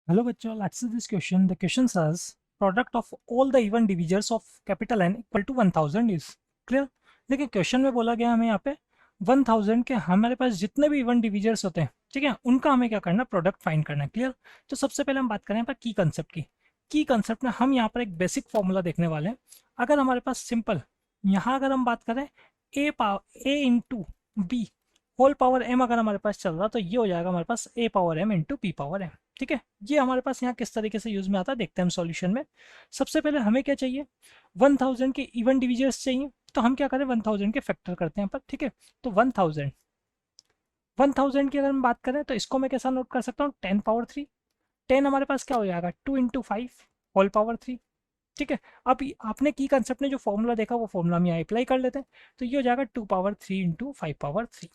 Hello बच्चों, let's see this question. The question says product of all the even divisors of capital N equal to 1000 is clear. देखिए question में बोला गया हमें यहाँ पे 1000 के हमारे पास जितने भी इवन डिविजर्स होते हैं, ठीक है, उनका हमें क्या करना है, प्रोडक्ट फाइंड करना है। क्लियर। तो सबसे पहले हम बात करें यहाँ पर की कंसेप्ट की। की कंसेप्ट में हम यहाँ पर एक बेसिक फॉर्मूला देखने वाले हैं। अगर हमारे पास सिंपल यहाँ अगर हम बात करें A into B whole power M अगर हमारे पास चल रहा तो ये हो जाएगा हमारे पास A power M into P power M. ठीक है, ये हमारे पास यहाँ किस तरीके से यूज में आता है देखते हैं हम सॉल्यूशन में। सबसे पहले हमें क्या चाहिए, 1000 के इवन डिविजर्स चाहिए। तो हम क्या करें, 1000 के फैक्टर करते हैं यहाँ पर। ठीक है, तो 1000 की अगर हम बात करें तो इसको मैं कैसा नोट कर सकता हूँ, 10 पावर 3। 10 हमारे पास क्या हो जाएगा, 2 इंटू 5 होल पावर 3। ठीक है, अब आपने की कंसेप्ट ने जो फॉर्मूला देखा वो फॉर्मूला हम यहाँ अप्लाई कर लेते हैं। तो ये हो जाएगा 2 पावर 3 इंटू 5 पावर 3।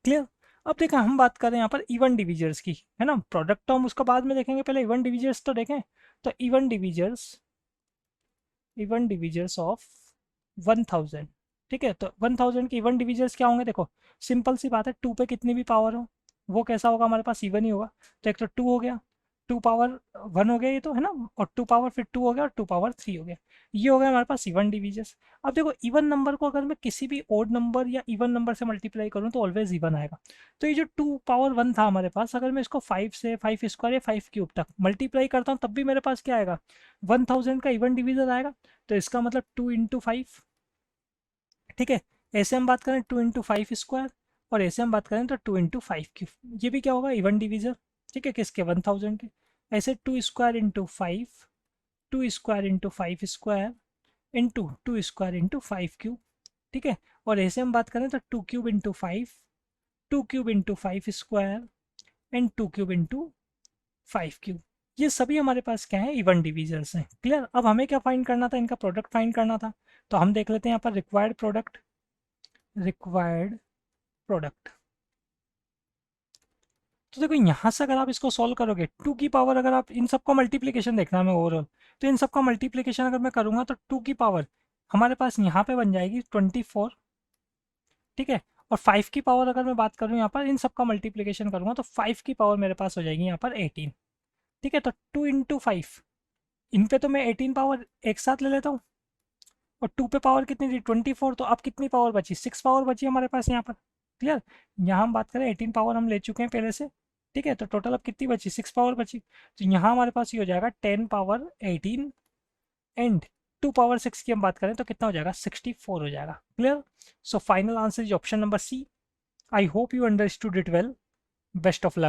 क्लियर। अब देखा हम बात करें यहाँ पर इवन डिविजर्स की, है ना। प्रोडक्ट तो हम उसका बाद में देखेंगे, पहले इवन डिविजर्स तो देखें। तो इवन डिविजर्स ऑफ 1000। ठीक है, तो 1000 के इवन डिविजर्स क्या होंगे, देखो सिंपल सी बात है, 2 पे कितनी भी पावर हो वो कैसा होगा, हमारे पास इवन ही होगा। तो एक तो 2 हो गया, 2 पावर 1 हो गया ये तो, है ना, और 2 पावर फिर 2 हो गया और 2 पावर 3 हो गया। ये हो गया हमारे पास इवन डिविजर्स। अब देखो इवन नंबर को अगर मैं किसी भी ओड नंबर या इवन नंबर से मल्टीप्लाई करूँ तो ऑलवेज इवन आएगा। तो ये जो 2 पावर 1 था हमारे पास, अगर मैं इसको 5 से 5 स्क्वायर या 5 क्यूब तक मल्टीप्लाई करता हूँ तब भी मेरे पास क्या आएगा, 1000 का इवन डिविजन आएगा। तो इसका मतलब 2 इंटू 5। ठीक है, ऐसे हम बात करें 2 इंटू 5 स्क्वायर, और ऐसे हम बात करें तो 2 इंटू 5 क्यूब। ये भी क्या होगा, इवन डिविजन। ठीक है, किसके, 1000 के। ऐसे 2 square into 5, 2 square into 5 square into 2 square into 5 cube. ठीक है, और ऐसे हम बात करें तो 2 cube into 5, 2 cube into 5 square and 2 cube into 5 cube. ये सभी हमारे पास क्या है, इवन डिविजर्स हैं। क्लियर। अब हमें क्या फाइंड करना था, इनका प्रोडक्ट फाइंड करना था। तो हम देख लेते हैं यहाँ पर रिक्वायर्ड प्रोडक्ट। तो देखो यहाँ से अगर आप इसको सॉल्व करोगे, 2 की पावर अगर आप इन सबका मल्टीप्लिकेशन देखना है हमें ओवरऑल, तो इन सबका मल्टीप्लिकेशन अगर मैं करूँगा तो 2 की पावर हमारे पास यहाँ पे बन जाएगी 24। ठीक है, और 5 की पावर अगर मैं बात करूँ यहाँ पर इन सबका मल्टीप्लिकेशन करूँगा तो 5 की पावर मेरे पास हो जाएगी यहाँ पर 18। ठीक है, तो 2 इंटू 5, इन पे तो मैं 18 पावर एक साथ ले लेता हूँ, और 2 पे पावर कितनी थी, 24। तो अब कितनी पावर बची, 6 पावर बची हमारे पास यहाँ पर। क्लियर। यहाँ हम बात करें 18 पावर हम ले चुके हैं पहले से। ठीक है, तो टोटल अब कितनी बची, 6 पावर बची। तो यहाँ हमारे पास ये हो जाएगा 10 पावर 18 एंड 2 पावर 6 की हम बात करें तो कितना हो जाएगा, 64 हो जाएगा। Clear. So final answer is option number C. I hope you understood it well. Best of luck.